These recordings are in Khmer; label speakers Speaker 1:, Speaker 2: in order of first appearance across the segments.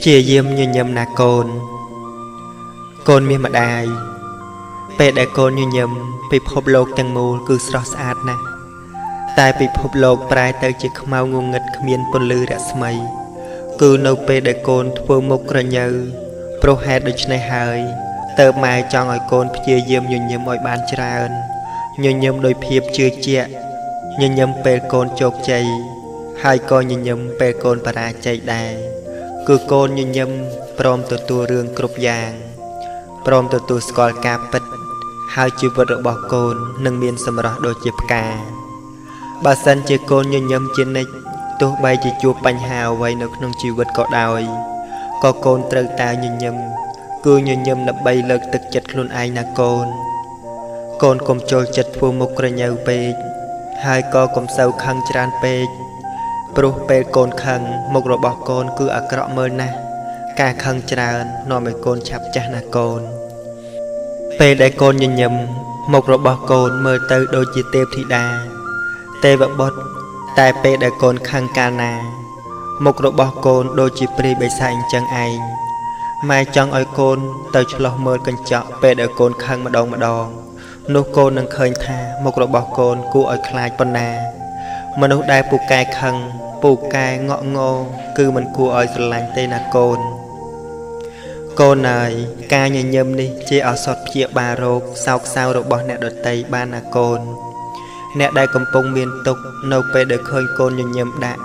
Speaker 1: ជាយាមញញឹមណាកូនកូនមានម្ដាយពេលដែលកូនញញឹមពិភពលោកទាំងមូលគឺស្រស់ស្អាតណាស់តែពិភពលោកប្រែទៅជាខ្មៅងងឹតគ្មានពន្លឺរស្មីគឺនៅពេលដែលកូនធ្វើមុខក្រញើព្រោះហេតុដូច្នេះហើយតើម៉ែចង់ឲ្យកូនព្យាយាមញញឹមឲ្យបានច្រើនញញឹមដោយភាពជឿជាក់ញញឹមពេលកូនជោគជ័យហើយក៏ញញឹមពេលកូនបរាជ័យដែរគឺកូនញញឹមព្រមទទួលរឿងគ្រប់យ៉ាងព្រមទទួលស្គាល់ការពិតហើយជីវិតរបស់កូននឹងមានសម្រស់ដូចជាផ្កាបើសិនជាកូនញញឹមជានិច្ចទោះបីជាជួបបញ្ហាអ្វីនៅក្នុងជីវិតក៏ដោយក៏កូនត្រូវតែញញឹមគឺញញឹមដើម្បីលើកទឹកចិត្តខ្លួនឯងណាកូនកូនកុំចូលចិត្តធ្វើមុខក្រញើពេកហើយក៏កុំសូវខឹងច្រើនពេកព្រោះពេលកូនខឹងមុខរបស់កូនគឺអាក្រក់មើលណាស់ការខឹងច្រើននាំឲ្យកូនឆាប់ចាស់ណាកូនពេលដែលកូនញញឹមមុខរបស់កូនមើលទៅដូចជាទេពធីតាទេវបុត្រតែពេលដែលកូនខឹងកាលណាមុខរបស់កូនដូចជាព្រាយបិសាចអញ្ចឹងឯងម៉ែចង់ឲ្យកូនទៅឆ្លោះមើលកញ្ចក់ពេលដែលកូនខឹងម្ដងនោះកូននឹងឃើញថាមុខរបស់កូនគួរឲ្យខ្លាចប៉ុណ្ណាមនុស្សដែលពូកែខឹងពូកែងក់ងោគឺមិនគួរឲ្យស្រឡាញ់ទេណាកូនកូនអើយការញញឹមនេះជាឱសថព្យាបាលរោគសោកសៅរបស់អ្នកដទៃបានណាកូនអ្នកដែលកំពុងមានទុក្ខនៅពេលដែលឃើញកូនញញឹមដាក់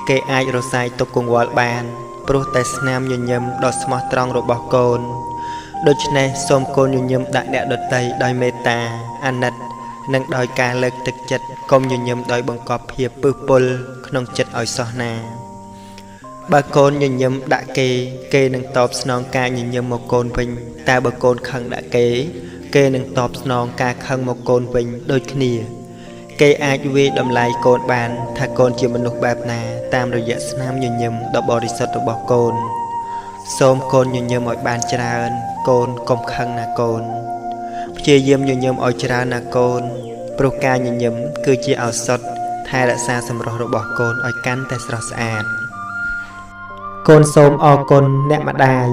Speaker 1: គេអាចរសាយទុក្ខកង្វល់បានព្រោះតែស្នាមញញឹមដ៏ស្មោះត្រង់របស់កូនដូច្នេះសូមកូនញញឹមដាក់អ្នកដទៃដោយមេត្តាអាណិតនិងដោយការលើកទឹកចិត្តកុំញញឹមដោយបង្កប់ភាពពឹសពុលក្នុងចិត្តឲ្យសោះណាបើកូនញញឹមដាក់គេនឹងតបស្នងការញញឹមមកកូនវិញតែបើកូនខឹងដាក់គេនឹងតបស្នងការខឹងមកកូនវិញដូចគ្នាគេអាចវាយតម្លៃកូនបានថាកូនជាមនុស្សបែបណាតាមរយៈស្នាមញញឹមដ៏បរិសុទ្ធរបស់កូនសូមកូនញញឹមឲ្យបានច្រើនកូនកុំខឹងណាកូនព្យាយាមញញឹមឲ្យច្រើនណាកូនព្រោះការញញឹមគឺជាឱសថថែរក្សាសម្រស់របស់កូនឲ្យកាន់តែស្រស់ស្អាតកូនសូមអរគុណអ្នកម្ដាយ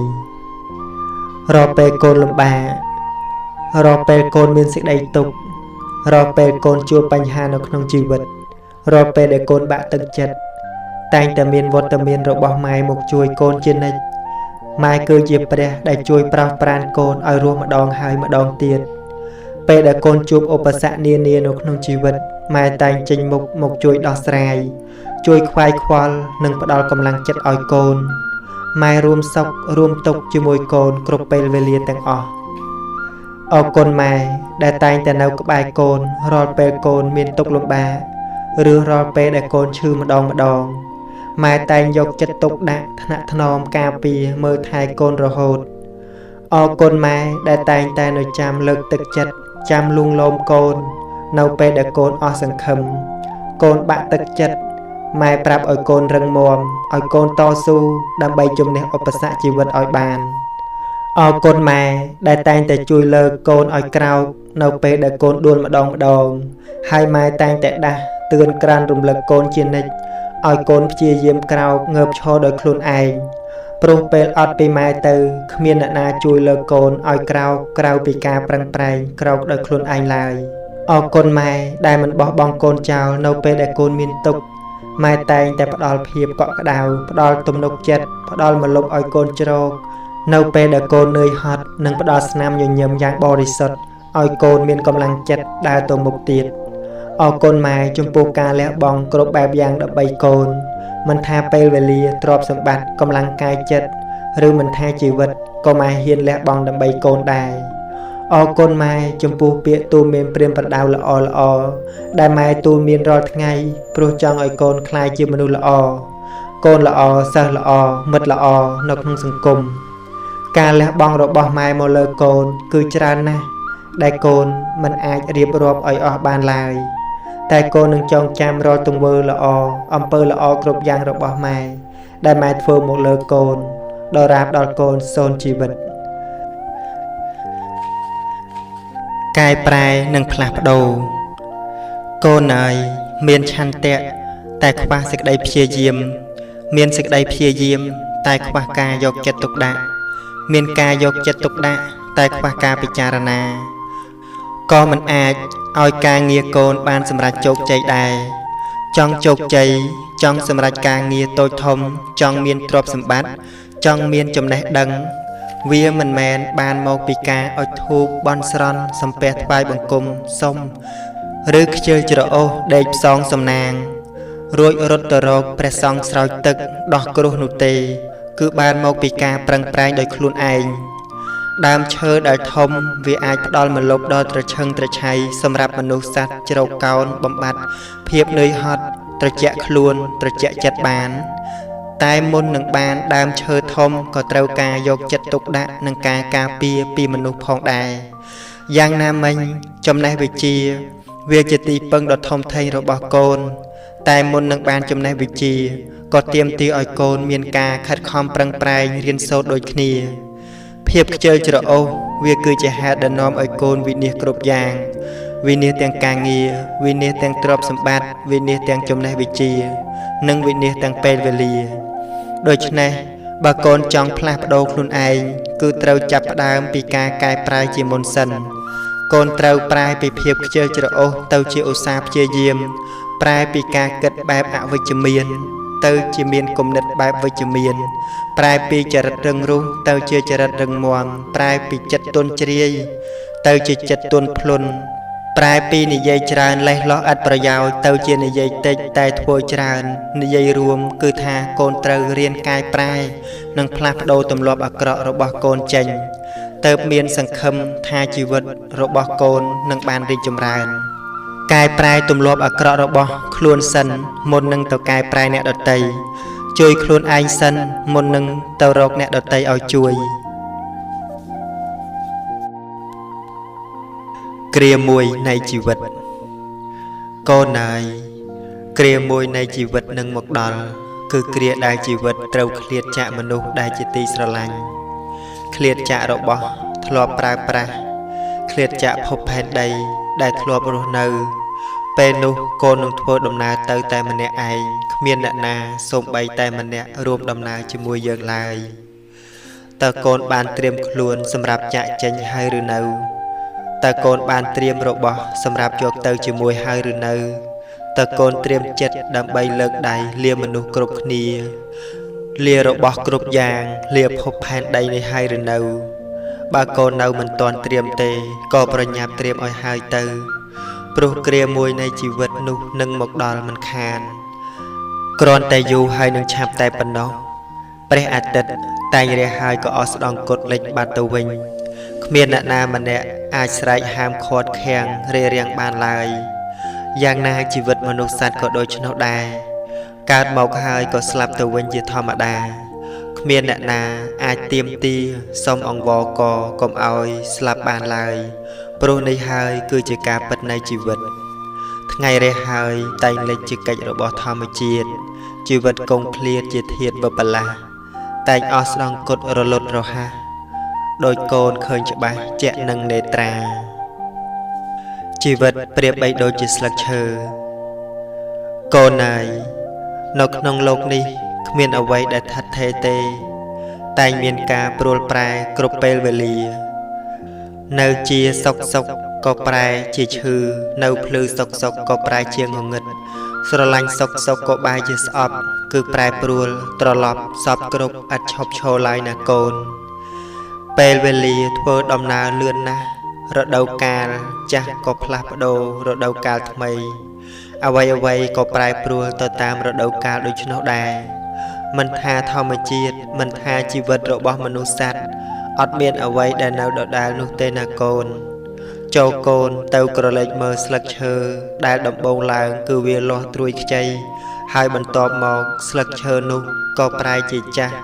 Speaker 1: រាល់ពេលកូនលំបាករាល់ពេលកូនមានសេចក្តីទុក្ខរាល់ពេលកូនជួបបញ្ហានៅក្នុងជីវិតរាល់ពេលដែលកូនបាក់ទឹកចិត្តតែងតែមានវត្តមានរបស់ម៉ែមកជួយកូនជានិច្ចម៉ែគឺជាព្រះដែលជួយប្រោសប្រានកូនឲ្យរស់ម្ដងហើយម្ដងទៀតពេលដែលកូនជួបឧបសគ្គនានានៅក្នុងជីវិតម៉ែតែងចេញមុខមកជួយដោះស្រាយជួយខ្វាយខ្វល់និងផ្ដល់កម្លាំងចិត្តឲ្យកូនម៉ែរួមសុខរួមទុក្ខជាមួយកូនគ្រប់ពេលវេលាទាំងអស់អរគុណម៉ែដែលតែងតែនៅក្បែរកូនរាល់ពេលកូនមានទុក្ខលំបាកឬរាល់ពេលដែលកូនឈឺម្ដងម៉ែតែងយកចិត្តទុកដាក់ថ្នាក់ថ្នមការពារមើលថែកូនរហូតអរគុណម៉ែដែលតែងតែនៅចាំលើកទឹកចិត្តចាំលួងលោមកូននៅពេលដែលកូនអស់សង្ឃឹមកូនបាក់ទឹកចិត្តម៉ែប្រាប់ឲ្យកូនរឹងមាំឲ្យកូនតស៊ូដើម្បីជំនះឧបសគ្គជីវិតឲ្យបានអរគុណម៉ែដែលតែងតែជួយលើកកូនឲ្យក្រោកនៅពេលដែលកូនដួលម្ដងហើយម៉ែតែងតែដាស់តឿនក្រានរំលឹកកូនជានិច្ចឲ្យកូនព្យាយាមក្រោកងើបឈរដោយខ្លួនឯងព្រោះពេលអត់ពីម៉ែទៅគ្មានអ្នកណាជួយលើកកូនឲ្យក្រោកក្រៅពីការប្រឹងប្រែងក្រោកដោយខ្លួនឯងឡើយអរគុណម៉ែដែលមិនបោះបង់កូនចោលនៅពេលដែលកូនមានទុក្ខម៉ែតែងតែផ្ដល់ភាពកក់ក្ដៅផ្ដល់ទំនុកចិត្តផ្ដល់ម្លប់ឲ្យកូនជ្រកនៅពេលដែលកូននឿយហត់និងផ្ដល់ស្នាមញញឹមយ៉ាងបរិសុទ្ធឲ្យកូនមានកម្លាំងចិត្តដើរទៅមុខទៀតអរគុណម៉ែចំពោះការលះបង់គ្រប់បែបយ៉ាងដើម្បីកូនមិនថាពេលវេលាទ្រព្យសម្បត្តិកម្លាំងកាយចិត្តឬមិនថាជីវិតក៏ម៉ែហ៊ានលះបង់ដើម្បីកូនដែរអរគុណម៉ែចំពោះពាក្យទូលមានព្រាមប្រដៅល្អដែលម៉ែទូលមានរាល់ថ្ងៃព្រោះចង់ឲ្យកូនក្លាយជាមនុស្សល្អកូនល្អសិស្សល្អមិត្តល្អនៅក្នុងសង្គមការលះបង់របស់ម៉ែមកលើកូនគឺច្រើនណាស់ដែលកូនមិនអាចរៀបរាប់ឲ្យអស់បានឡើយតែកូននឹងចងចាំរាល់ទង្វើល្អអំពើល្អគ្រប់យ៉ាងរបស់ម៉ែដែលម៉ែធ្វើមកលើកូនដល់រាបដល់កូនសូន្យជីវិតកែប្រែនិងផ្លាស់ប្ដូរកូនអើយមានឆន្ទៈតែខ្វះសេចក្តីព្យាយាមមានសេចក្តីព្យាយាម តែខ្វះការយកចិត្តទុកដាក់មានការយកចិត្តទុកដាក់តែខ្វះការពិចារណាក៏មិនអាចឲ្យការងារកូនបានសម្រេចជោគជ័យដែរចង់ជោគជ័យចង់សម្រេចការងារតូចធំចង់មានទ្រព្យសម្បត្តិចង់មានចំណេះដឹងវាមិនមែនបានមកពីការអុជធូបបន់ស្រន់សំពះថ្វាយបង្គំសុំឬខ្ជិលច្រអូសដេកផ្សងសំណាងរួចរត់ទៅរកព្រះសង្ឃស្រោចទឹកដោះគ្រោះនោះទេគឺបានមកពីការប្រឹងប្រែងដោយខ្លួនឯងដើមឈើដែលធំវាអាចផ្ដល់ម្លប់ដល់ត្រឈឹងត្រឆៃសម្រាប់មនុស្សសត្វជ្រកកោនបំបត្តិភាពនឿយហត់ត្រជាក់ខ្លួនត្រជាក់ចិត្តបានតែមុននឹងបានដើមឈើធំក៏ត្រូវការយកចិត្តទុកដាក់និងការការពារពីមនុស្សផងដែរយ៉ាងណាមិញចំណេះវិជ្ជាវាជាទីពឹងដ៏ធំធេងរបស់កូនតែមុននឹងបានចំណេះវិជ្ជាក៏ទាមទារឲ្យកូនមានការខិតខំប្រឹងប្រែងរៀនសូត្រដូចគ្នាភាពខ្ជិលច្រអូសវាគឺជាហេតុដែលនាំឲ្យកូនវិនិច្ឆ័យគ្រប់យ៉ាងវិនិច្ឆ័យទាំងការងារវិនិច្ឆ័យទាំងទ្រព្យសម្បត្តិវិនិច្ឆ័យទាំងចំណេះវិជ្ជានិងវិនិច្ឆ័យទាំងពេលវេលាដូច្នេះបើកូនចង់ផ្លាស់ប្ដូរខ្លួនឯងគឺត្រូវចាប់ផ្ដើមពីការកែប្រែជាមុនសិនកូនត្រូវប្រែពីភាពខ្ជិលច្រអូសទៅជាឧស្សាហ៍ព្យាយាមប្រែពីការគិតបែបអវិជ្ជមានទៅជាមានគំនិតបែបវិជ្ជមានប្រែពីចរិតរឹងរូសទៅជាចរិតរឹងមាំប្រែពីចិត្តទន់ជ្រាយទៅជាចិត្តទន់ភ្លន់ប្រែពីនិយាយច្រើនលេះលោះឥតប្រយោជន៍ទៅជានិយាយតិចតែធ្វើច្រើននិយាយរួមគឺថាកូនត្រូវរៀនកែប្រែនិងផ្លាស់ប្ដូរទម្លាប់អាក្រក់របស់កូនចេញទើបមានសង្ឃឹមថាជីវិតរបស់កូននឹងបានរីកចម្រើនកែប្រែទម្លាប់អាក្រក់របស់ខ្លួនសិនមុននឹងទៅកែប្រែអ្នកដទៃជួយខ្លួនឯងសិនមុននឹងទៅរកអ្នកដទៃឲ្យជួយគ្រាមួយនៃជីវិតកូនអើយគ្រាមួយនៃជីវិតនឹងមកដល់គឺគ្រាដែលជីវិតត្រូវឃ្លាតចាកមនុស្សដែលជាទីស្រឡាញ់ឃ្លាតចាករបស់ធ្លាប់ប្រើប្រាស់ឃ្លាតចាកភពផែនដីដែលធ្លាប់រស់នៅពេលនោះកូននឹងធ្វើដំណើរទៅតែម្នាក់ឯងគ្មានអ្នកណាសូម្បីតែម្នាក់រួមដំណើរជាមួយយើងឡើយតើកូនបានត្រៀមខ្លួនសម្រាប់ចាកចេញហើយឬនៅតើកូនបានត្រៀមរបស់សម្រាប់យកទៅជាមួយហើយឬនៅតើកូនត្រៀមចិត្តដើម្បីលើកដៃលាមនុស្សគ្រប់គ្នាលារបស់គ្រប់យ៉ាងលាភពផែនដីនេះហើយឬនៅបើកូននៅមិនទាន់ត្រៀមទេក៏ប្រញាប់ត្រៀមឲ្យហើយទៅព្រោះគ្រាមួយនៃជីវិតនោះនឹងមកដល់មិនខានគ្រាន់តែយូរហើយនឹងឆាប់តែប៉ុណ្ណោះព្រះអាទិត្យតែងរះហើយក៏អស់ស្ដង់គត់លិចបាត់ទៅវិញគ្មានអ្នកណាម្នាក់អាចស្រែកហាមឃាត់ខាំងរារាំងបានឡើយយ៉ាងណាជីវិតមនុស្សសត្វក៏ដូច្នោះដែរកើតមកហើយក៏ស្លាប់ទៅវិញជាធម្មតាគ្មានអ្នកណាអាចទាមទារសុំអង្វរកកុំឲ្យស្លាប់បានឡើយព្រោះនេះហើយគឺជាការពិតនៃជីវិតថ្ងៃរះហើយតែងលេចជាកិច្ចរបស់ធម្មជាតិជីវិតគង់ឃ្លាតជាធាតុបបលាស់តែងអស់ស្ដង់គត់រលត់រហ័សដោយកូនឃើញច្បាស់ជាក់នឹងនេត្រាជីវិតប្រៀបបីដូចជាស្លឹកឈើកូនអើយនៅក្នុងโลกនេះគ្មានអ្វីដែលឋិតថេរទេតែងមានការព្រួលប្រែគ្រប់ពេលវេលានៅជាសុកក៏ប្រែជាឈឺនៅភ្លឺសុកក៏ប្រែជាងងឹតស្រឡាញ់សុកក៏បែរជាស្អប់គឺប្រែព្រួលត្រឡប់សពគ្រប់ឥតឈប់ឈរឡើយណាកូនពេលវេលាធ្វើដំណើរលឿនណាស់រដូវកាលចាស់ក៏ផ្លាស់ប្ដូររដូវកាលថ្មីអ្វីក៏ប្រែប្រួលទៅតាមរដូវកាលដូច្នោះដែរមិនថាធម្មជាតិមិនថាជីវិតរបស់មនុស្សសត្វអត់មានអ្វីដែលនៅដដែលនោះទេណាកូនចូលកូនទៅក្រឡេកមើលស្លឹកឈើដែលដំបូងឡើងគឺវាលាស់ត្រួយខ្ចីហើយបន្ទាប់មកស្លឹកឈើនោះក៏ប្រែជាចាស់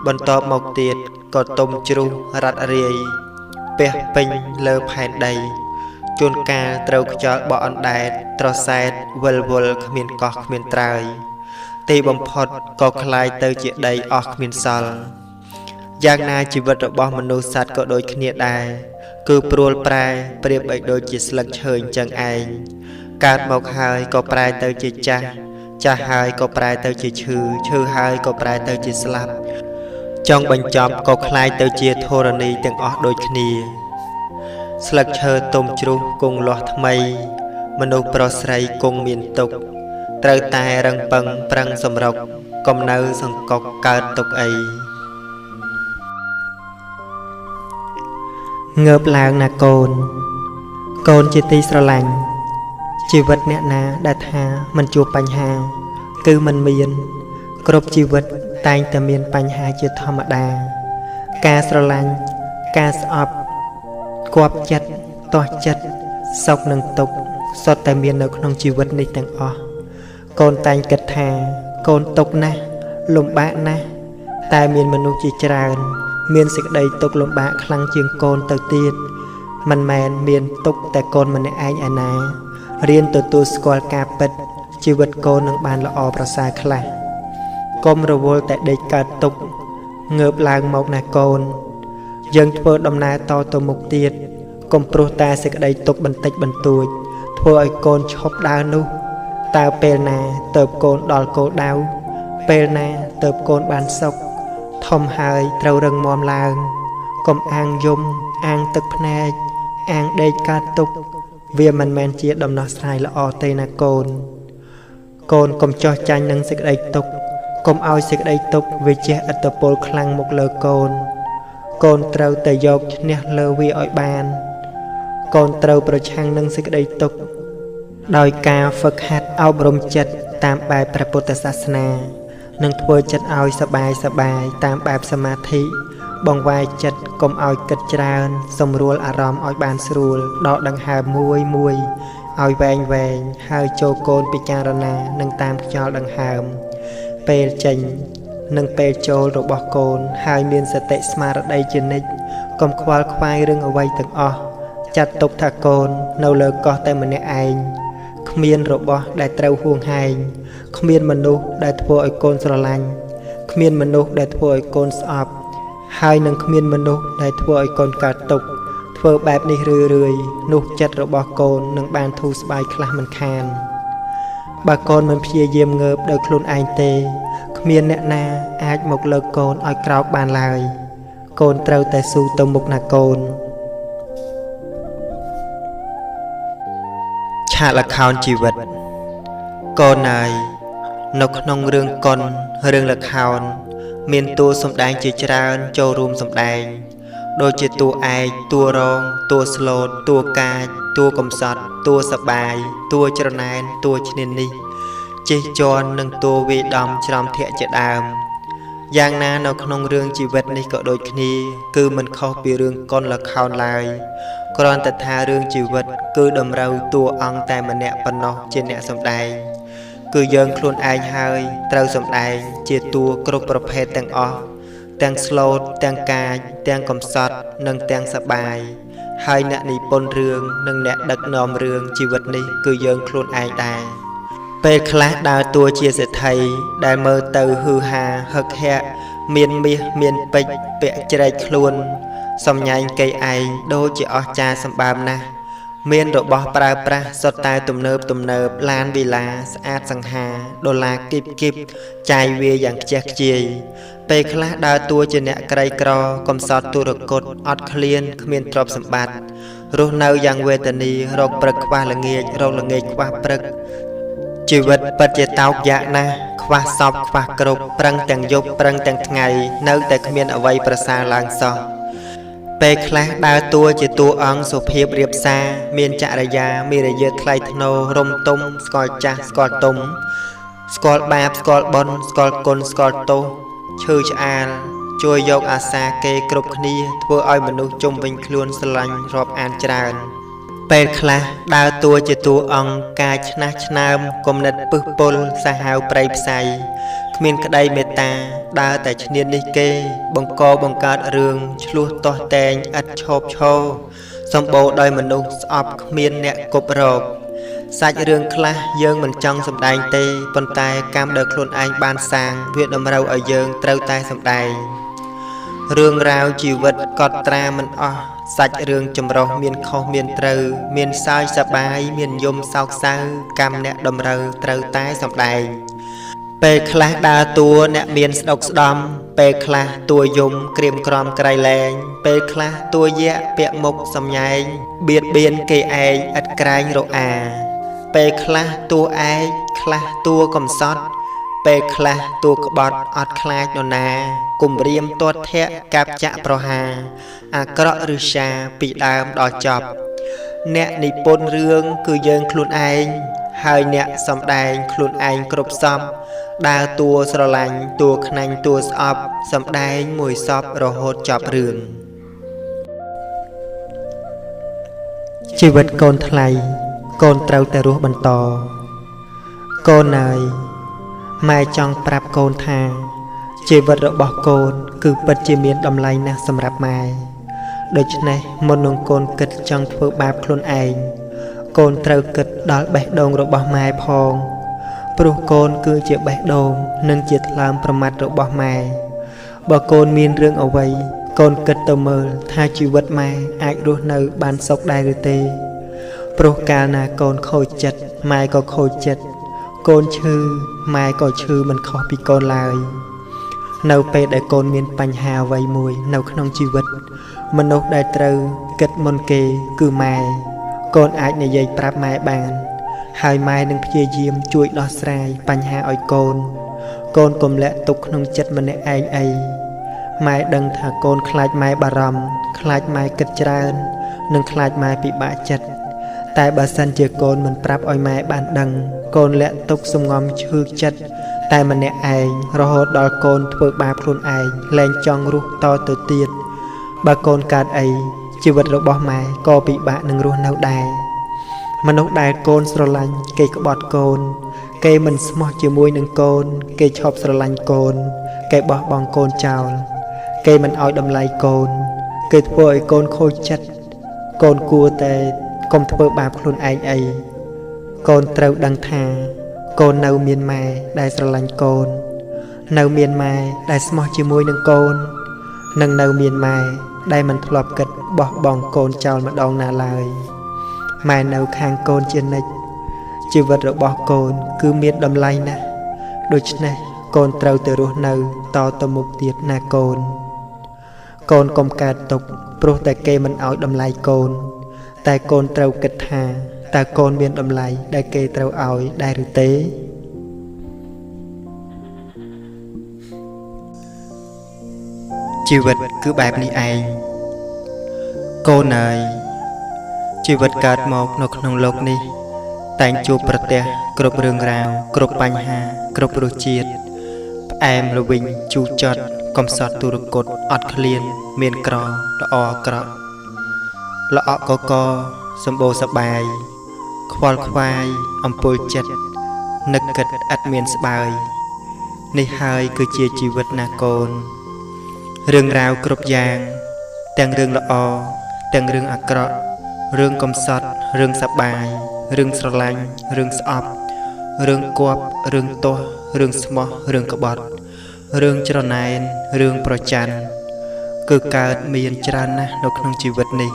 Speaker 1: បន្ទាប់មកទៀតក៏ទុំជ្រុះរ៉ាត់រាយពះពេញលើផែនដីជួនកាលត្រូវខ្យល់បក់អណ្ដែតត្រសែតវិលគ្មានកោះគ្មានត្រើយទីបំផុតក៏คล้ายទៅជាដីអស់គ្មានសល់យ៉ាងណាជីវិតរបស់មនុស្សសត្វក៏ដូចគ្នាដែរគឺព្រួលប្រែប្រៀបបីដូចជាស្លឹកឈើអញ្ចឹងឯងកើតមកហើយក៏ប្រែទៅជាចាស់ហើយក៏ប្រែទៅជាឈឺហើយក៏ប្រែទៅជាស្លាប់ trongបញ្ចប់ក៏คล้ายទៅជាធរណីទាំងអស់ដូចគ្នាស្លឹកឈើទុំជ្រុះគង់លាស់ថ្មីមនុស្សប្រុសស្រីគង់មានទុក្ខត្រូវតែរឹងប៉ឹងប្រឹងសម្រុកកុំនៅសង្កត់កើតទុក្ខអីងើបឡើងណាកូនកូនជាទីស្រឡាញ់ជីវិតអ្នកណាដែលថាមិនជួបបញ្ហាគឺមិនមានគ្រប់ជីវិតតែងតែមានបញ្ហាជាធម្មតាការស្រឡាញ់ការស្អប់គប់ចិត្តទាស់ចិត្តសុខនិងទុក្ខសុទ្ធតែមាននៅក្នុងជីវិតនេះទាំងអស់កូនតែងគិតថាកូនទុក្ខណាស់លំបាកណាស់តែមានមនុស្សជាច្រើនមានសេចក្តីទុក្ខលំបាកខ្លាំងជាងកូនទៅទៀតមិនមែនមានទុក្ខតែកូនម្នាក់ឯងឯណារៀនទទួលស្គាល់ការពិតជីវិតកូននឹងបានល្អប្រសើរខ្លះកុំរវល់តែដេកកើតទុក្ខងើបឡើងមកណាកូនយើងធ្វើដំណើរតទៅមុខទៀតកុំព្រោះតែសេចក្តីទុក្ខបន្តិចបន្តួចធ្វើឲ្យកូនឈប់ដើរនោះតើពេលណាទៅកូនដល់គោលដៅពេលណាទៅកូនបានសុខធំហើយត្រូវរឹងមាំឡើងកុំអាងយំអាងទឹកភ្នែកអាងដេកកើតទុក្ខវាមិនមែនជាដំណោះស្រាយល្អទេណាកូនកូនកុំចោះចាញ់នឹងសេចក្តីទុក្ខកុំឲ្យសេចក្តីទុក្ខវាជះឥទ្ធិពលខ្លាំងមកលើកូនកូនត្រូវតែយកឈ្នះលើវាឲ្យបានកូនត្រូវប្រឆាំងនឹងសេចក្តីទុក្ខដោយការហ្វឹកហាត់អប់រំចិត្តតាមបែបព្រះពុទ្ធសាសនានិងធ្វើចិត្តឲ្យសบายតាមបែបសមាធិបង្វែរចិត្តកុំឲ្យគិតច្រើនសម្រួលអារម្មណ៍ឲ្យបានស្រួលដកដង្ហើមមួយឲ្យវែងហើយចូលកូនពិចារណានឹងតាមខ្យល់ដង្ហើមពេលចេញនិងពេលចូលរបស់កូនហើយមានសតិស្មារតីជានិច្ចកុំខ្វល់ខ្វាយរឿងអ្វីទាំងអស់ចាត់ទុកថាកូននៅលើកោះតែម្នាក់ឯងគ្មានរបស់ដែលត្រូវហួងហែងគ្មានមនុស្សដែលធ្វើឲ្យកូនស្រឡាញ់គ្មានមនុស្សដែលធ្វើឲ្យកូនស្អប់ហើយនឹងគ្មានមនុស្សដែលធ្វើឲ្យកូនកើតទុក្ខធ្វើបែបនេះរឿយនោះចិត្តរបស់កូននឹងបានធូរស្បើយខ្លះមិនខានបើកូនមិនព្យាយាមងើបដោយខ្លួនឯងទេគ្មានអ្នកណាអាចមកលើកកូនឲ្យក្រោកបានឡើយកូនត្រូវតែស៊ូទៅមុខណាកូនឆាកល្ខោនជីវិតកូនអើយនៅក្នុងរឿងកុនរឿងល្ខោនមានតួសម្ដែងជាច្រើនចូលរួមសម្ដែងដូចជាតួឯកតួរងតួស្លូតតួកាចតួកំសត់តួសបាយតួច្រណែនតួឈ្នានីសជិះជាន់និងតួវេដំច្រំធាក់ជាដើមយ៉ាងណានៅក្នុងរឿងជីវិតនេះក៏ដូចគ្នាគឺមិនខុសពីរឿងកុនល្ខោនឡើយគ្រាន់តែថារឿងជីវិតគឺតម្រូវតួអង្គតែម្នាក់ប៉ុណ្ណោះជាអ្នកសម្ដែងគឺយើងខ្លួនឯងហើយត្រូវសម្ដែងជាតួគ្រប់ប្រភេទទាំងអស់ទាំងស្លូតទាំងកាចទាំងកំសត់និងទាំងសបាយហើយអ្នកនិពន្ធរឿងនិងអ្នកដឹកនាំរឿងជីវិតនេះគឺយើងខ្លួនឯងដែរពេលខ្លះដើរតួជាសេដ្ឋីដែលមើលទៅហឺហាហឹកហាក់មានមាសមានពេជ្រពាក់ជ្រែកខ្លួនសំញែងកេឯងដូចជាអស្ចារ្យសម្បើមណាស់មានរបស់ប្រើប្រាស់សុទ្ធតែទំនើបឡានវិឡាស្អាតសង្ហាដុល្លារគីបចាយវាយ៉ាងខ្ជះខ្ជាយពេលខ្លះដើរតួជាអ្នកក្រីក្រកំសត់ទុរគតអត់ឃ្លានគ្មានទ្រព្យសម្បត្តិរស់នៅយ៉ាងវេទនារកព្រឹកខ្វះល្ងាចរកល្ងាចខ្វះព្រឹកជីវិតពិតជាតោកយ៉ាកណាស់ខ្វះសពខ្វះគ្រប់ប្រឹងទាំងយប់ប្រឹងទាំងថ្ងៃនៅតែគ្មានអ្វីប្រសើរឡើងសោះពេលខ្លះដើរតួជាតួអង្គសុភាពរៀបសារមានចរិយាមានរយាថ្លៃថ្នូររំទុំស្គាល់ចាស់ស្គាល់ទុំស្គាល់បាបស្គាល់បុណ្យស្គាល់គុណស្គាល់ទោសឈឺឆ្អាលជួយយកអាសាគេគ្រប់គ្នាធ្វើឲ្យមនុស្សជុំវិញខ្លួនស្រឡាញ់រាប់អានច្រើនពេលខ្លះដើរតួជាតួអង្គកាយឆ្នះឆ្នើមគំនិតពឹសពុលសាហាវប្រៃផ្សៃគ្មានក្តីមេត្តាដើរតែឈ្នាននេះគេបង្កើតរឿងឆ្លោះទាស់តែងឥតឈប់ឈរសម្បូរដោយមនុស្សស្អប់គ្មានអ្នកគប់រកសាច់រឿងខ្លះយើងមិនចង់សម្ដែងទេប៉ុន្តែកម្មដែលខ្លួនឯងបានសាងវាតម្រូវឲ្យយើងត្រូវតែសម្ដែងរឿងរ៉ាវជីវិតកត់ត្រាមិនអស់សាច់រឿងចម្រុះមានខុសមានត្រូវមានសើចសប្បាយមានយំសោកសៅកម្មអ្នកតម្រូវត្រូវតែសម្ដែងពេលខ្លះដើរតួអ្នកមានស្ដុកស្ដំ ពេលខ្លះតួយំក្រៀមក្រំក្រៃលែងពេលខ្លះតួយៈពាក់មុខសំញែងបៀតបៀនគេឯងឥតក្រែងរអាពេលខ្លះតួឯកខ្លះតួកំសត់ពេលខ្លះតួក្បត់អត់ខ្លាចនរណាគំរាមទាត់ធាក់កាប់ចាក់ប្រហាអាក្រក់ឬសាពីដើមដល់ចប់អ្នកនិពន្ធរឿងគឺយើងខ្លួនឯងហើយអ្នកសំដែងខ្លួនឯងគ្រប់សពដើរតួស្រឡាញ់តួខ្នាញ់តួស្អប់សំដែងមួយសពរហូតចប់រឿងជីវិតកូនថ្លៃកូនត្រូវតែរស់បន្តកូនអើយម៉ែចង់ប្រាប់កូនថាជីវិតរបស់កូនគឺពិតជាមានតម្លៃណាស់សម្រាប់ម៉ែដូច្នេះមុននឹងកូនគិតចង់ធ្វើបាបខ្លួនឯងកូនត្រូវគិតដល់បេះដូងរបស់ម៉ែផងព្រោះកូនគឺជាបេះដូងនិងជាថ្លើមប្រមាត់របស់ម៉ែបើកូនមានរឿងអ្វីកូនគិតទៅមើលថាជីវិតម៉ែអាចរស់នៅបានសុខដែរឬទេព្រោះកាលណាកូនខូចចិត្តម៉ែក៏ខូចចិត្តកូនឈឺម៉ែក៏ឈឺមិនខុសពីកូនឡើយនៅពេលដែលកូនមានបញ្ហាអ្វីមួយនៅក្នុងជីវិតមនុស្សដែលត្រូវគិតមុនគេគឺម៉ែកូនអាចនិយាយប្រាប់ម៉ែបានហើយម៉ែនឹងព្យាយាមជួយដោះស្រាយបញ្ហាឲ្យកូនកូនកុំលាក់ទុកក្នុងចិត្តម្នាក់ឯងអីម៉ែដឹងថាកូនខ្លាចម៉ែបារម្ភខ្លាចម៉ែគិតច្រើននិងខ្លាចម៉ែពិបាកចិត្តតែបើសិនជាកូនមិនប្រាប់ឲ្យម៉ែបានដឹងកូនលាក់ទុកសំងំឈឺចិត្តតែម្នាក់ឯងរហូតដល់កូនធ្វើបាបខ្លួនឯងលែងចង់រស់តទៅទៀតបើកូនកើតអីជីវិតរបស់ម៉ែក៏ពិបាកនឹងរស់នៅដែរមនុស្សដែលកូនស្រឡាញ់គេក្បត់កូនគេមិនស្មោះជាមួយនឹងកូនគេឈប់ស្រឡាញ់កូនគេបោះបង់កូនចោលគេមិនឲ្យតម្លៃកូនគេធ្វើឲ្យកូនខូចចិត្តកូនគួរតែកុំធ្វើបាបខ្លួនឯងអីកូនត្រូវដឹងថាកូននៅមានម៉ែដែលស្រឡាញ់កូននៅមានម៉ែដែលស្មោះជាមួយនឹងកូននិងនៅមានម៉ែដែលមិនធ្លាប់គិតបោះបង់កូនចោលម្ដងណាឡើយម៉ែនៅខាងកូនជានិច្ចជីវិតរបស់កូនគឺមានតម្លៃណាស់ដូច្នេះកូនត្រូវតែរស់នៅតទៅមុខទៀតណាកូនកូនកុំកើតទុក្ខព្រោះតែគេមិនឲ្យតម្លៃកូនតែកូនត្រូវគិតថាតើកូនមានតម្លៃដែលគេត្រូវឲ្យដែរឬទេជីវិតគឺបែបនេះឯងកូនអើយជីវិតកើតមកនៅក្នុងโลกនេះតែងជួបប្រទះគ្រប់រឿងរ៉ាវគ្រប់បញ្ហាគ្រប់រសជាតិផ្អែមល្វីងជូរចត់កំសត់ទុរគតអត់ឃ្លានមានក្រល្អអាក្រក់ល្អកកសម្បូរសបាយខ្វល់ខ្វាយអំពុលចិត្តនឹកគិតឥតមានស្បើយនេះហើយគឺជាជីវិតណាកូនរឿងរ៉ាវគ្រប់យ៉ាងទាំងរឿងល្អទាំងរឿងអាក្រក់រឿងកំសត់រឿងសប្បាយរឿងស្រឡាញ់រឿងស្អប់រឿងគប់រឿងទាស់រឿងស្មោះរឿងក្បត់រឿងច្រណែនរឿងប្រច័ណ្ឌគឺកើតមានច្រើនណាស់នៅក្នុងជីវិតនេះ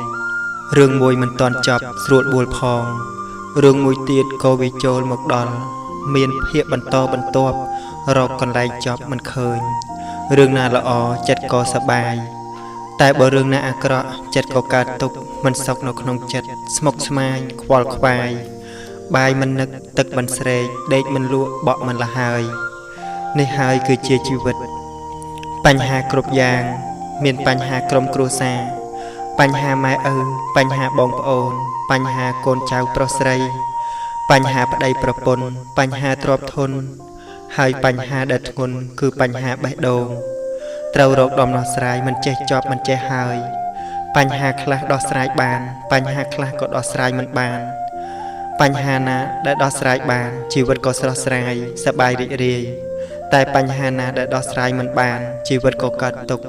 Speaker 1: រឿងមួយមិនទាន់ចប់ស្រួលបួលផងរឿងមួយទៀតក៏វាចូលមកដល់មានភាពបន្តបន្ទាប់រកកន្លែងចប់មិនឃើញរឿងណាល្អចិត្តក៏សប្បាយតែបើរឿងណាអាក្រក់ចិត្តក៏កើតទុក្ខមិនសុខនៅក្នុងចិត្តស្មុគស្មាញខ្វល់ខ្វាយបាយមិននឹកទឹកមិនស្រេកដេកមិនលក់បក់មិនលះហើយនេះហើយគឺជាជីវិតបញ្ហាគ្រប់យ៉ាងមានបញ្ហាក្រុមគ្រួសារបញ្ហាម៉ែឪបញ្ហាបងប្អូនបញ្ហាកូនចៅប្រុសស្រីបញ្ហាប្តីប្រពន្ធបញ្ហាទ្រព្យធនហើយបញ្ហាដែលធ្ងន់គឺបញ្ហាបេះដូងត្រូវរកដំណោះស្រាយមិនចេះចប់មិនចេះហើយបញ្ហាខ្លះដោះស្រាយបានបញ្ហាខ្លះក៏ដោះស្រាយមិនបានបញ្ហាណាដែលដោះស្រាយបានជីវិតក៏ស្រស់ស្រាយសប្បាយរីករាយតែបញ្ហាណាដែលដោះស្រាយមិនបានជីវិតក៏កើតទុក្ខ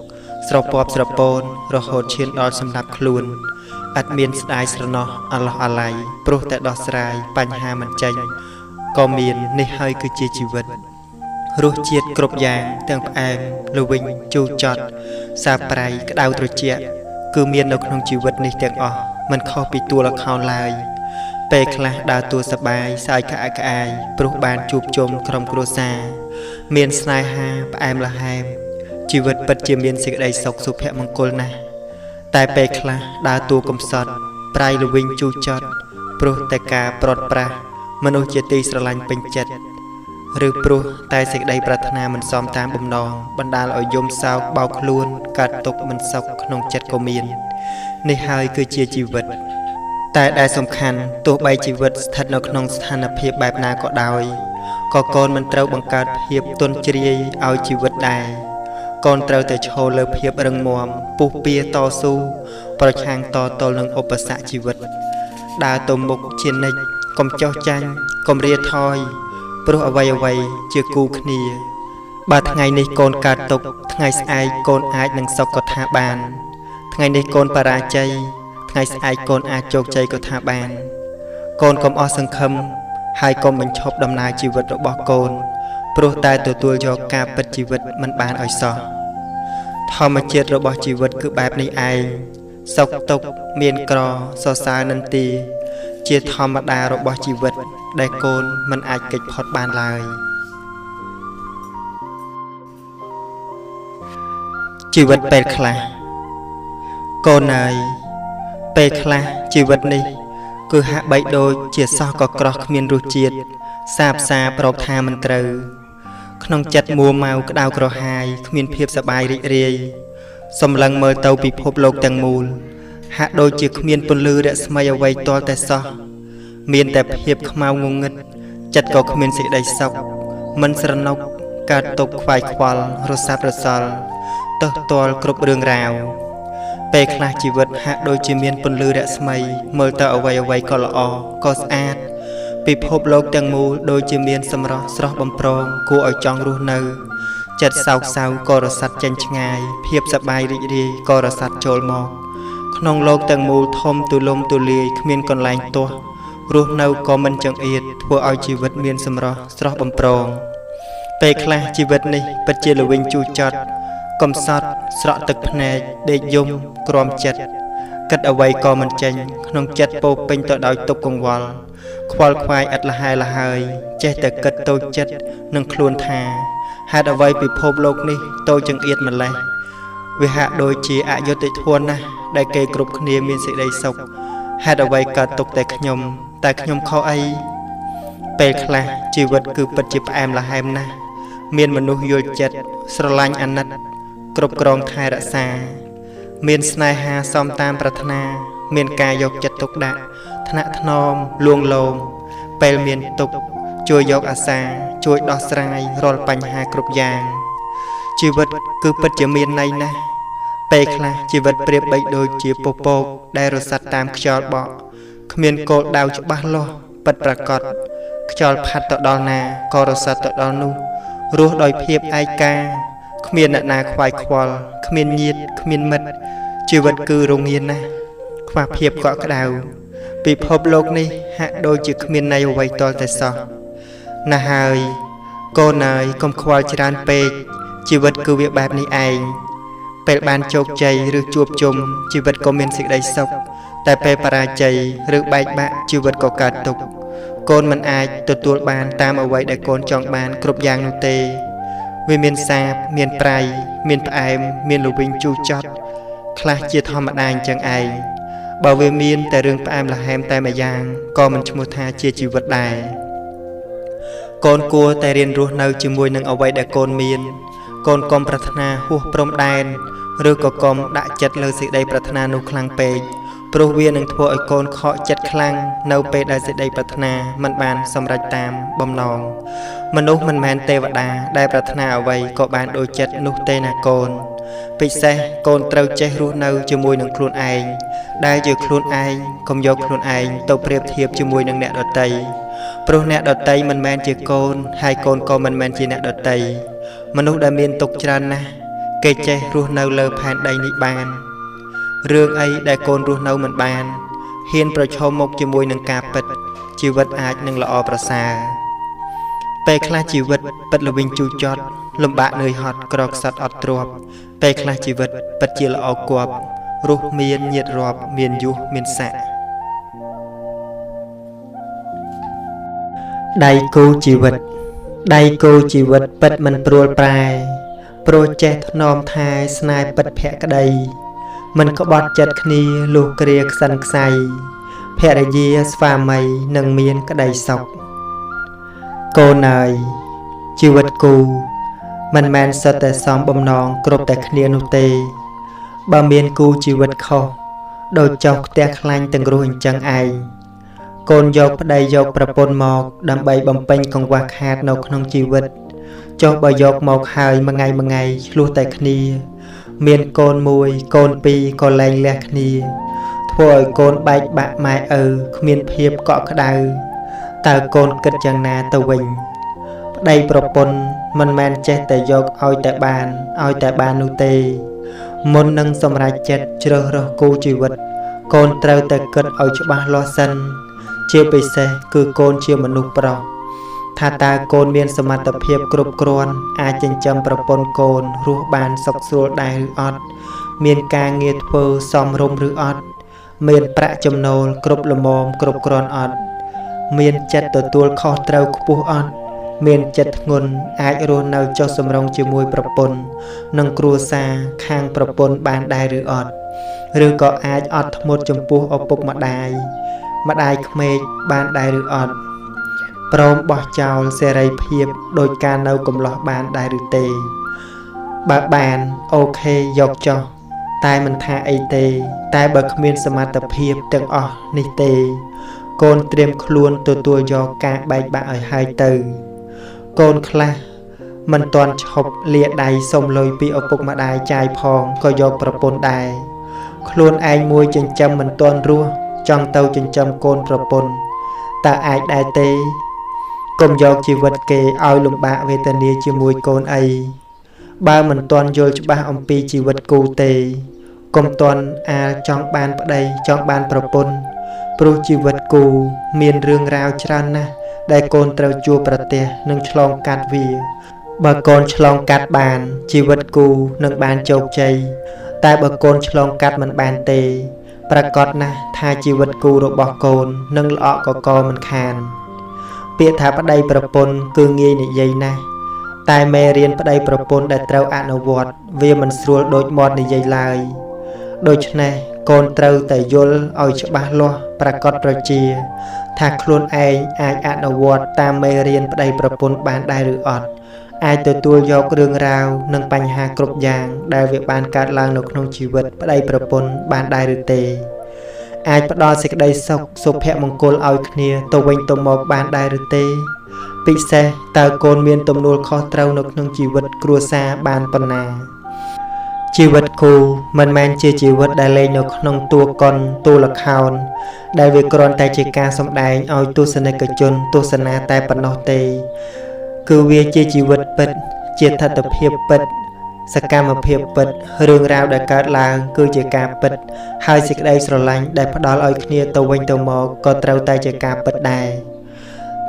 Speaker 1: ស្រពាប់ស្រពោនរហូតឈានដល់សម្លាប់ខ្លួនអត់មានស្ដាយស្រណោះអាឡោះអាល័យព្រោះតែដោះស្រាយបញ្ហាមិនចេញក៏មាននេះហើយគឺជាជីវិតរសជាតិគ្រប់យ៉ាងទាំងផ្អែមល្វីងជូរចត់សាបប្រៃក្តៅត្រជាក់គឺមាននៅក្នុងជីវិតនេះទាំងអស់មិនខុសពីតួល្ខោនឡើយពេលខ្លះដើរតួសប្បាយស្អាយក្អាកក្អាយព្រោះបានជួបជុំក្រុមគ្រួសារមានស្នេហាផ្អែមល្ហែមជី ជីវិតពិតជាមានសេចក្តីសុខសុភមង្គលណាស់តែពេលខ្លះដើរតួកំសត់ប្រៃល្វីងជូរចត់ព្រោះតែការប្រត់ប្រាស់មនុស្សជាទីស្រឡាញ់ពេញចិត្តឬព្រោះតែសេចក្តីប្រាថ្នាមិនសមតាមបំណងបណ្ដាលឲ្យយំសោកបោកខ្លួនកើតទុក្ខមិនសុខក្នុងចិត្តក៏មាននេះហើយគឺជាជីវិតតែដែលសំខាន់ទោះបីជីវិតស្ថិតនៅក្នុងស្ថានភាពបែបណាក៏ដោយក៏កូនមិនត្រូវបង្កើតភាពទន់ជ្រាយឲ្យជីវិតដែរកូនត្រូវតែឈរលើភាពរឹងមាំពុះពៀតស៊ូប្រឆាំងតទល់នឹងឧបសគ្គជីវិតដើរទៅមុខជានិច្ចកុំចោះចាញ់កុំរាថយព្រោះអ្វីជាគូគ្នាបើថ្ងៃនេះកូនកើតទុក្ខថ្ងៃស្អែកកូនអាចនឹងសុខក៏ថាបានថ្ងៃនេះកូនបរាជ័យថ្ងៃស្អែកកូនអាចជោគជ័យក៏ថាបានកូនកុំអស់សង្ឃឹមហើយកុំបញ្ឈប់ដំណើរជីវិតរបស់កូនព្រោះតែទទួលយកការពិតជីវិតមិនបានឲ្យសោះធម្មជាតិរបស់ជីវិតគឺបែបនេះឯងសុខទុក្ខមានក្រសរសើរនិន្ទាជាធម្មតារបស់ជីវិតដែលកូនមិនអាចគេចផុតបានឡើយជីវិតពេលខ្លះកូនអើយពេលខ្លះជីវិតនេះគឺហាក់បីដូចជាសោះក៏ក្រោះគ្មានរសជាតិសាបសាប្រោបថាមិនត្រូវក្នុងចិត្តមួម៉ៅក្តៅក្រហាយគ្មានភាពសប្បាយរីករាយសម្លឹងមើលទៅពិភពលោកទាំងមូលហាក់ដូចជាគ្មានពន្លឺរស្មីអ្វីទាល់តែសោះមានតែភាពខ្មៅងងឹតចិត្តក៏គ្មានសេចក្តីសុខមិនស្រណុកកើតទុក្ខខ្វាយខ្វល់រសាត់រសល់ទើសទាល់គ្រប់រឿងរ៉ាវពេលខ្លះជីវិតហាក់ដូចជាមានពន្លឺរស្មីមើលទៅអ្វីក៏ល្អក៏ស្អាតពិភពលោកទាំងមូលដូចជាមានសម្រស់ស្រស់បំព្រងគួរឲ្យចង់រស់នៅចិត្តសោកសៅក៏រសាត់ចេញឆ្ងាយភាពសប្បាយរីករាយក៏រសាត់ចូលមកក្នុងโลกទាំងមូលធំទូលំទូលាយគ្មានកន្លែងទាស់រស់នៅក៏មិនចង្អៀតធ្វើឲ្យជីវិតមានសម្រស់ស្រស់បំព្រងពេលខ្លះជីវិតនេះពិតជាល្វីងជូរចត់កំសត់ស្រក់ទឹកភ្នែកដេកយំក្រំចិត្តគិតអ្វីក៏មិនចេញក្នុងចិត្តពោពេញទៅដោយទុក្ខកង្វល់ខ្វល់ខ្វាយឥតលះហើយហើយចេះតែគិតតូចចិត្តនឹងខ្លួនថាហេតុអ្វីពិភពលោកនេះតូចចង្អៀតម្លេះវាហាក់ដូចជាអយុត្តិធម៌ណាស់ដែលគេគ្រប់គ្នាមានសេចក្តីសុខហេតុអ្វីកើតទុក្ខតែខ្ញុំខុសអីពេលខ្លះជីវិតគឺពិតជាផ្អែមល្ហែមណាស់មានមនុស្សយល់ចិត្តស្រឡាញ់អាណិតគ្រប់គ្រងថែរក្សាមានស្នេហាសមតាមប្រាថ្នាមានការយកចិត្តទុកដាក់ថ្នាក់ថ្នមលួងលោមពេលមានទុក្ខជួយយកអាសាជួយដោះស្រាយរាល់បញ្ហាគ្រប់យ៉ាងជីវិតគឺពិតជាមានន័យណាស់ពេលខ្លះជីវិតប្រៀបបីដូចជាពពកដែលរសាត់តាមខ្យល់បក់គ្មានគោលដៅច្បាស់លាស់ពិតប្រាកដខ្យល់ផាត់ទៅដល់ណាក៏រសាត់ទៅដល់នោះរស់ដោយភាពឯកាគ្មានអ្នកណាខ្វាយខ្វល់គ្មានញាតិគ្មានមិត្តជីវិតគឺរងាណាស់ខ្វះភាពកក់ក្ដៅពិភពលោកនេះហាក់ដូចជាគ្មានន័យអ្វីទាល់តែសោះណាស់ហើយកូនអើយកុំខ្វល់ច្រើនពេកជីវិតគឺវាបែបនេះឯងពេលបានជោគជ័យឬជួបជុំជីវិតក៏មានសេចក្តីសុខតែពេលបរាជ័យឬបែកបាក់ជីវិតក៏កើតទុក្ខកូនមិនអាចទទួលបានតាមអ្វីដែលកូនចង់បានគ្រប់យ៉ាងនោះទេវាមានសាបមានប្រៃមានផ្អែមមានល្វីងជូរចត់ខ្លះជាធម្មតាអញ្ចឹងឯងបើវាមានតែរឿងផ្អែមល្ហែមតែម្យ៉ាងក៏មិនឈ្មោះថាជាជីវិតដែរកូនគួរតែរៀនរស់នៅជាមួយនឹងអ្វីដែលកូនមានកូនកុំប្រាថ្នាហួសព្រំដែនឬក៏កុំដាក់ចិត្តលើសេចក្តីប្រាថ្នានោះខ្លាំងពេកព្រោះវានឹងធ្វើឲ្យកូនខកចិត្តខ្លាំងនៅពេលដែលសេចក្តីប្រាថ្នាមិនបានសម្រេចតាមបំណងមនុស្សមិនមែនទេវតាដែលប្រាថ្នាអ្វីក៏បានដូចចិត្តនោះទេណាកូនពិសេសកូនត្រូវចេះរស់នៅជាមួយនឹងខ្លួនឯងដែលជាខ្លួនឯងកុំយកខ្លួនឯងទៅប្រៀបធៀបជាមួយនឹងអ្នកដទៃព្រោះអ្នកដទៃមិនមែនជាកូនហើយកូនក៏មិនមែនជាអ្នកដទៃមនុស្សដែលមានទុក្ខច្រើនណាស់គេចេះរស់នៅលើផែនដីនេះបានរឿងអីដែលកូនរស់នៅមិនបានហ៊ានប្រឈមមុខជាមួយនឹងការពិតជីវិតអាចនឹងល្អប្រសើរពេលខ្លះជីវិតពិតល្វីងជូរចត់លំបាកនឿយហត់ក្រខ្សត់អត់ទ្រាំពេលខ្លះជីវិតពិតជាល្អគប់រស់មានញាតិរាប់មានយុះមានស័ក្តិដៃគូជីវិតពិតមិនព្រួលប្រែ ព្រោះចេះថ្នមថែស្នេហ៍ពិតភក្តីមិនក្បត់ចិត្តគ្នាលុះគ្រាខ្សិនខ្សៃភរិយាស្វាមីនឹងមានក្តីសុខកូនអើយជីវិតគូមិនមែនសុទ្ធតែសំបំណងគ្រប់តែគ្នានោះទេបើមានគូជីវិតខុសដូចចុះផ្ទះខ្លាញ់ទាំងរស់អញ្ចឹងឯងកូនយកប្តីយកប្រពន្ធមកដើម្បីបំពេញកង្វះខាតនៅក្នុងជីវិតចុះបើយកមកហើយមួយថ្ងៃឆ្លោះតែគ្នាមានកូនមួយកូនពីរក៏លែងលះគ្នាធ្វើឲ្យកូនបែកបាក់ម៉ែឪគ្មានភាពកក់ក្ដៅតើកូនគិតយ៉ាងណាទៅវិញប្តីប្រពន្ធមិនមែនចេះតែយកឲ្យតែបាននោះទេមុននឹងសម្រេចចិត្តជ្រើសរើសគូជីវិតកូនត្រូវតែគិតឲ្យច្បាស់លាស់សិនជាពិសេសគឺកូនជាមនុស្សប្រុសថាតើកូនមានសមត្ថភាពគ្រប់គ្រាន់អាចចិញ្ចឹមប្រពន្ធកូនរស់បានសុខស្រួលដែរឬអត់មានការងារធ្វើសមរម្យឬអត់មានប្រាក់ចំណូលគ្រប់ល្មមគ្រប់គ្រាន់អត់មានចិត្តទទួលខុសត្រូវខ្ពស់អត់មានចិត្តធ្ងន់អាចរស់នៅចុះសម្រុងជាមួយប្រពន្ធនិងគ្រួសារខាងប្រពន្ធបានដែរឬអត់ឬក៏អាចអត់ធ្មត់ចំពោះឪពុកម្ដាយក្មេកបានដែរឬអត់ព្រមបោះចោលសេរីភាពដោយការនៅកំឡោះបានដែរឬទេបើបានអូខេយកចុះតែមិនថាអីទេតែបើគ្មានសមត្ថភាពទាំងអស់នេះទេកូនត្រៀមខ្លួនទទួលយកការបែកបាក់ឲ្យហើយទៅកូនខ្លះមិនទាន់ឈប់លាដៃសុំលុយពីឪពុកម្ដាយចាយផងក៏យកប្រពន្ធដែរខ្លួនឯងមួយចិញ្ចឹមមិនទាន់រស់ចង់ទៅចិញ្ចឹមកូនប្រពន្ធតើអាចដែរទេកុំយកជីវិតគេឲ្យលំបាកវេទនាជាមួយកូនអីបើមិនទាន់យល់ច្បាស់អំពីជីវិតគូទេកុំទាន់អាលចង់បានប្តីចង់បានប្រពន្ធព្រោះជីវិតគូមានរឿងរ៉ាវច្រើនណាស់ដែលកូនត្រូវជួបប្រទះនិងឆ្លងកាត់វាបើកូនឆ្លងកាត់បានជីវិតគូនឹងបានជោគជ័យតែបើកូនឆ្លងកាត់មិនបានទេប្រកាសណាស់ថាជីវិតគូរបស់កូននឹងល្អក់កកមិនខានពាក្យថាប្តីប្រពន្ធគឺងាយនិយាយណាស់តែមេរៀនប្តីប្រពន្ធដែលត្រូវអនុវត្តវាមិនស្រួលដូចមាត់និយាយឡើយដូច្នេះកូនត្រូវតែយល់ឲ្យច្បាស់លាស់ប្រកាសប្រជាថាខ្លួនឯងអាចអនុវត្តតាមមេរៀនប្តីប្រពន្ធបានដែរឬអត់អាចទទួលយករឿងរ៉ាវនិងបញ្ហាគ្រប់យ៉ាងដែលវាបានកើតឡើងនៅក្នុងជីវិតប្តីប្រពន្ធបានដែរឬទេអាចផ្ដល់សេចក្តីសុខសុភមង្គលឲ្យគ្នាទៅវិញទៅមកបានដែរឬទេពិសេសតើកូនមានទំនួលខុសត្រូវនៅក្នុងជីវិតគ្រួសារបានប៉ុណ្ណាជីវិតគូមិនមែនជាជីវិតដែលលេងនៅក្នុងតួកុនតួល្ខោនដែលវាគ្រាន់តែជាការសម្ដែងឲ្យទស្សនិកជនទស្សនាតែប៉ុណ្ណោះទេគឺវាជាជីវិតពិតជាទស្សនភាពពិតសកម្មភាពពិតរឿងរ៉ាវដែលកើតឡើងគឺជាការពិតហើយសេចក្តីស្រឡាញ់ដែលផ្ដល់ឲ្យគ្នាទៅវិញទៅមកក៏ត្រូវតែជាការពិតដែរ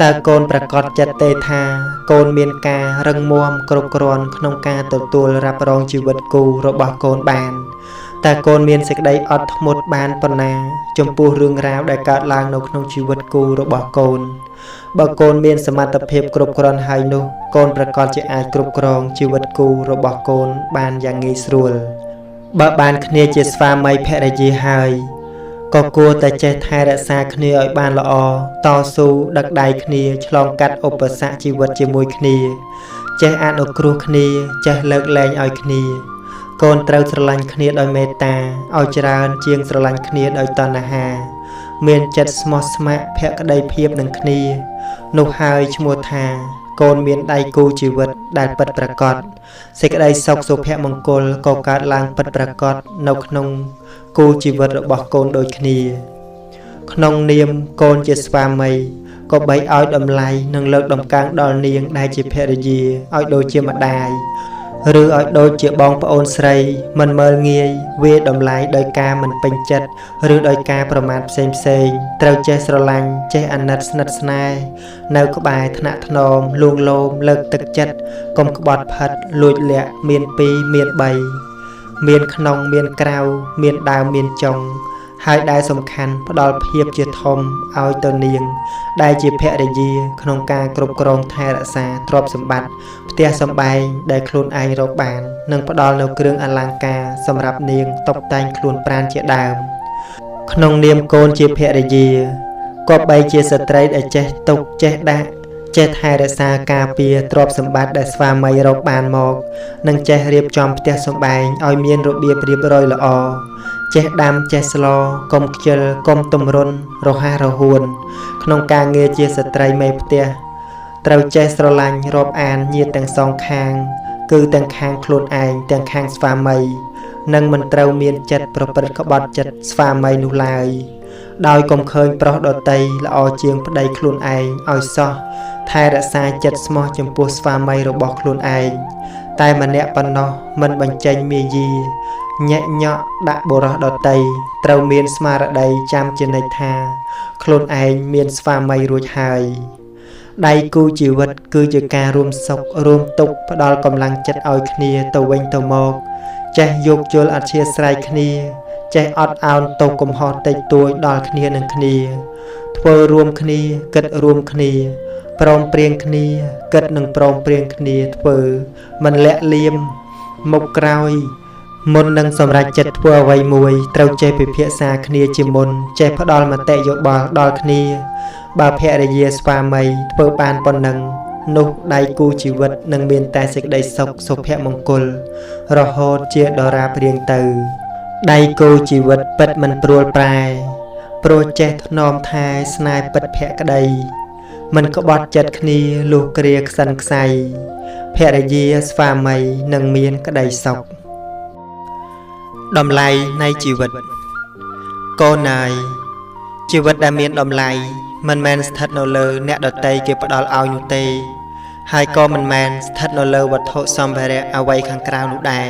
Speaker 1: តើកូនប្រកាសចិត្តទេថាកូនមានការរឹងមាំគ្រប់គ្រាន់ក្នុងការទទួលរ៉ាប់រងជីវិតគូរបស់កូនបានតើកូនមានសេចក្តីអត់ធ្មត់បានប៉ុណ្ណាចំពោះរឿងរ៉ាវដែលកើតឡើងនៅក្នុងជីវិតគូរបស់កូនបើកូនមានសមត្ថភាពគ្រប់គ្រាន់ហើយនោះកូនប្រកាសជាអាចគ្រប់គ្រងជីវិតគូរបស់កូនបានយ៉ាងងាយស្រួលបើបានគ្នាជាស្វាមីភរិយាហើយក៏គួរតែចេះថែរក្សាគ្នាឲ្យបានល្អតស៊ូដឹកដៃគ្នាឆ្លងកាត់ឧបសគ្គជីវិតជាមួយគ្នាចេះអនុគ្រោះគ្នាចេះលើកលែងឲ្យគ្នាកូនត្រូវស្រឡាញ់គ្នាដោយមេត្តាឲ្យច្រើនជាងស្រឡាញ់គ្នាដោយតណ្ហាមានចិត្តស្មោះស្ម័គ្រភក្តីភាពនឹងគ្នានោះហើយឈ្មោះថាកូនមានដៃគូជីវិតដែលពិតប្រាកដសេចក្តីសុខសុភមង្គលក៏កើតឡើងពិតប្រាកដនៅក្នុងគូជីវិតរបស់កូនដូចគ្នាក្នុងនាមកូនជាស្វាមីក៏បីឲ្យតម្លៃនិងលើកតម្កើងដល់នាងដែលជាភរិយាឲ្យដូចជាម្ដាយឬឲ្យដូចជាបងប្អូនស្រីមិនមើលងាយវាតម្លៃដោយការមិនពេញចិត្តឬដោយការប្រមាថផ្សេងត្រូវចេះស្រឡាញ់ចេះអាណិតស្និទ្ធស្នេហ៍នៅក្បែរថ្នាក់ថ្នមលួងលោមលើកទឹកចិត្តកុំក្បត់ផិតលួចលាក់មាន2មាន3មានក្នុងមានក្រៅមានដើមមានចុង ហើយដែលសំខាន់ផ្ដល់ភាពជាធំឲ្យទៅនាងដែលជាភរិយាក្នុងការគ្រប់គ្រងថែរក្សាទ្រព្យសម្បត្តិផ្ទះសម្បែងដែលខ្លួនឯងរកបាននិងផ្ដល់នូវគ្រឿងអលង្ការសម្រាប់នាងតុបតែងខ្លួនប្រាណជាដើមក្នុងនាមកូនជាភរិយាគប្បីជាស្ត្រីដែលចេះទុកចេះដាក់ចេះថែរក្សាការពារទ្រព្យសម្បត្តិដែលស្វាមីរកបានមកនិងចេះរៀបចំផ្ទះសម្បែងឲ្យមានរបៀបរៀបរយល្អចេះដាំចេះស្លកុំខ្ជិលកុំទម្រុនរហ័សរហួនក្នុងការងារជាស្ត្រីមេផ្ទះត្រូវចេះស្រឡាញ់រាប់អានញាតិទាំងសងខាងគឺទាំងខាងខ្លួនឯងទាំងខាងស្វាមីនិងមិនត្រូវមានចិត្តប្រព្រឹត្តក្បត់ចិត្តស្វាមីនោះឡើយដោយកុំឃើញប្រុសដតីល្អជាងប្តីខ្លួនឯងឲ្យសោះថែរក្សាចិត្តស្មោះចំពោះស្វាមីរបស់ខ្លួនឯងតែម្នាក់ប៉ុណ្ណោះមិនបញ្ចេញមាយាញាក់ញក់ដាក់បុរសដតីត្រូវមានស្មារតីចាំជានិច្ចថាខ្លួនឯងមានស្វាមីរួចហើយដៃគូជីវិតគឺជាការរួមសុខរួមទុក្ខផ្ដល់កម្លាំងចិត្តឲ្យគ្នាទៅវិញទៅមកចេះយោគយល់អធ្យាស្រ័យគ្នាចេះអត់ឱនទោសកំហុសតិចតួចដល់គ្នានឹងគ្នាធ្វើរួមគ្នាគិតរួមគ្នាព្រមព្រៀងគ្នាគិតនឹងព្រមព្រៀងគ្នាធ្វើមិនលាក់លៀមមុខក្រោយមុននឹងសម្រេចចិត្តធ្វើអ្វីមួយត្រូវចេះពិភាក្សាគ្នាជាមុនចេះផ្ដល់មតិយោបល់ដល់គ្នាបើភរិយាស្វាមីធ្វើបានប៉ុណ្ណឹងនោះដៃគូជីវិតនឹងមានតែសេចក្តីសុខសុភមង្គលរហូតជាដរាបរៀងទៅដៃគូជីវិតពិតមិនព្រួលប្រែព្រោះចេះថ្នមថែស្នេហ៍ពិតភក្តីមិនក្បត់ចិត្តគ្នាលុះគ្រាខ្សិនខ្សៃភរិយាស្វាមីនឹងមានក្តីសុខតម្លៃនៃជីវិតកូនអើយជីវិតដែលមានតម្លៃមិនមែនស្ថិតនៅលើអ្នកដទៃគេផ្ដល់ឲ្យនោះទេហើយក៏មិនមែនស្ថិតនៅលើវត្ថុសម្ភារៈអ្វីខាងក្រៅនោះដែរ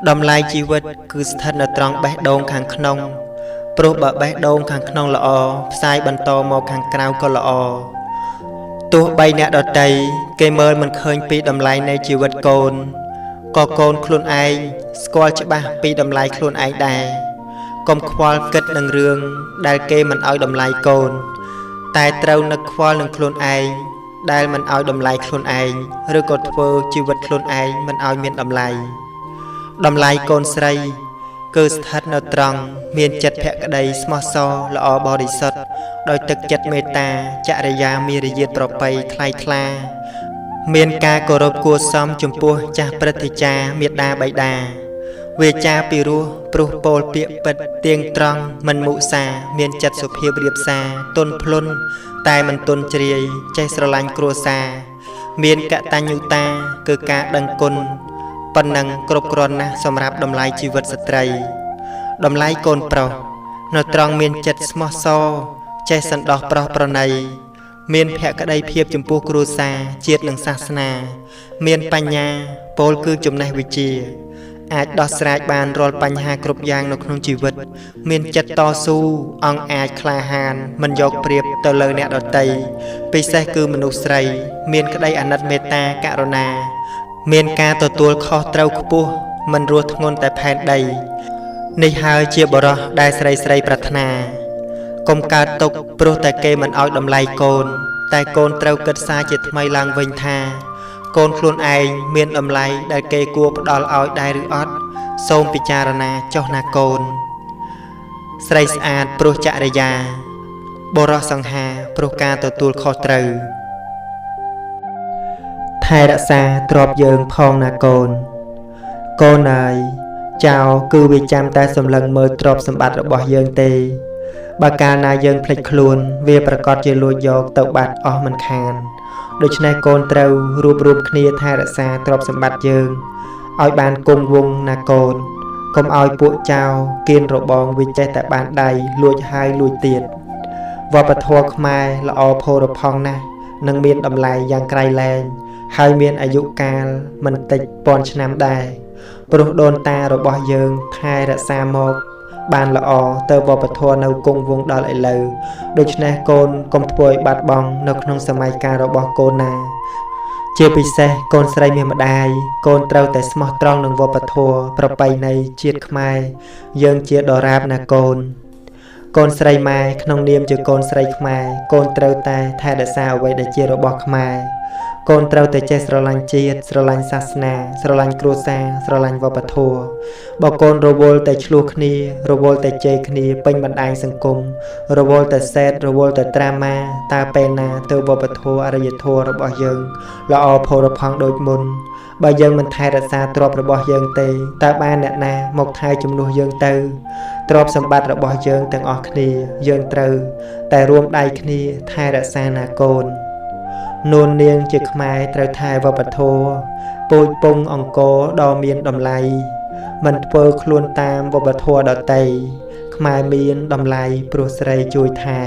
Speaker 1: តម្លៃជីវិតគឺស្ថិតនៅត្រង់បេះដូងខាងក្នុងព្រោះបើបេះដូងខាងក្នុងល្អផ្សាយបន្តមកខាងក្រៅក៏ល្អទោះបីអ្នកដទៃគេមើលមិនឃើញពីតម្លៃនៃជីវិតកូនក៏កូនខ្លួនឯងស្គាល់ច្បាស់ពីតម្លៃខ្លួនឯងដែរកុំខ្វល់គិតនឹងរឿងដែលគេមិនឲ្យតម្លៃកូនតែត្រូវនឹកខ្វល់នឹងខ្លួនឯងដែលមិនឲ្យតម្លៃខ្លួនឯងឬក៏ធ្វើជីវិតខ្លួនឯងមិនឲ្យមានតម្លៃកូនស្រីគឺស្ថិតនៅត្រង់មានចិត្តភក្តីស្មោះសរល្អបរិសុទ្ធដោយទឹកចិត្តមេត្តាចរិយាមារយាទប្រពៃថ្លៃថ្លាមានការគោរពគួរសមចំពោះចាស់ព្រឹទ្ធាចារ្យមាតាបិតាវាចាពីរោះព្រោះពោលពាក្យពិតទៀងត្រង់មិនមុសាមានចិត្តសុភាពរៀបសារទន់ភ្លន់តែមិនទន់ជ្រាយចេះស្រឡាញ់គ្រួសារមានកតញ្ញូតាគឺការដឹងគុណប៉ុណ្ណឹងគ្រប់គ្រាន់ណាស់សម្រាប់តម្លៃជីវិតស្ត្រីតម្លៃកូនប្រុសនៅត្រង់មានចិត្តស្មោះសរចេះសន្តោសប្រុសប្រណីមានភក្តីភាពចំពោះគ្រួសារជាតិនិងសាសនាមានបញ្ញាពោលគឺចំណេះវិជ្ជាអាចដោះស្រាយបានរាល់បញ្ហាគ្រប់យ៉ាងនៅក្នុងជីវិតមានចិត្តតស៊ូអង្គអាចក្លាហានមិនយកប្រៀបទៅលើអ្នកដទៃពិសេសគឺមនុស្សស្រីមានក្តីអាណិតមេត្តាករុណាមានការទទួលខុសត្រូវខ្ពស់មិនរស់ធ្ងន់តែផែនដីនេះហើយជាបរិះដែលស្រីប្រាថ្នាកុំកើតទុកព្រោះតែគេមិនឲ្យតម្លៃកូនតែកូនត្រូវគិតសារជាថ្មីឡើងវិញថាកូនខ្លួនឯងមានតម្លៃដែលគេគួរផ្ដល់ឲ្យដែរឬអត់សូមពិចារណាចុះណាកូនស្រីស្អាតព្រោះចរិយាបុរសសង្ហាព្រោះការទទួលខុសត្រូវថែរក្សាទ្រព្យយើងផងណាកូនកូនអើយចៅគឺវាចាំតែសម្លឹងមើលទ្រព្យសម្បត្តិរបស់យើងទេបើកាលណាយើងភ្លេចខ្លួនវាប្រកាសជាលួចយកទៅបាត់អស់មិនខានដូច្នេះកូនត្រូវរួបរวมគ្នាថែរក្សាទ្រព្យសម្បត្តិយើងឲ្យបានគង់វង្សណាកូនកុំឲ្យពួកចៅគៀនរបងវាចេះតែបានដៃលួចហើយលួចទៀតវប្បធម៌ខ្មែរល្អផូរផង់ណាស់និងមានតម្លៃយ៉ាងក្រៃលែងហើយមានអាយុកាលមិនតិចពាន់ឆ្នាំដែរព្រោះដូនតារបស់យើងថែរក្សាមកបានល្អទៅវប្បធម៌នៅគង់វង្សដល់ឥឡូវដូច្នេះកូនកុំធ្វើឲ្យបាត់បង់នៅក្នុងសម័យកាលរបស់កូនណាជាពិសេសកូនស្រីមានម្ដាយកូនត្រូវតែស្មោះត្រង់នឹងវប្បធម៌ប្រពៃណីជាតិខ្មែរយើងជាដរាបណាកូន កូនស្រីម៉ែក្នុងនាមជាកូនស្រីខ្មែរកូនត្រូវតែថែរក្សាអ្វីដែលជារបស់ខ្មែរកូនត្រូវតែចេះស្រឡាញ់ជាតិស្រឡាញ់សាសនាស្រឡាញ់គ្រួសារស្រឡាញ់វប្បធម៌បើកូនរវល់តែឆ្លោះគ្នារវល់តែជេរគ្នាពេញបណ្ដាញសង្គមរវល់តែសេតរវល់តែត្រាម៉ាតើពេលណាទៅវប្បធម៌អរិយធម៌របស់យើងល្អផូរផង់ដូចមុនបើយើងមិនថែរក្សាទ្រព្យរបស់យើងទេតើបានអ្នកណាមកថែជំនួសយើងទៅទ្រព្យសម្បត្តិរបស់យើងទាំងអស់គ្នាយើងត្រូវតែរួមដៃគ្នាថែរក្សាណាកូននួននាងជាខ្មែរត្រូវថែវប្បធម៌ពូជពងអង្គរដ៏មានតម្លៃមិនធ្វើខ្លួនតាមវប្បធម៌ដទៃខ្មែរមានតម្លៃព្រោះស្រីជួយថែ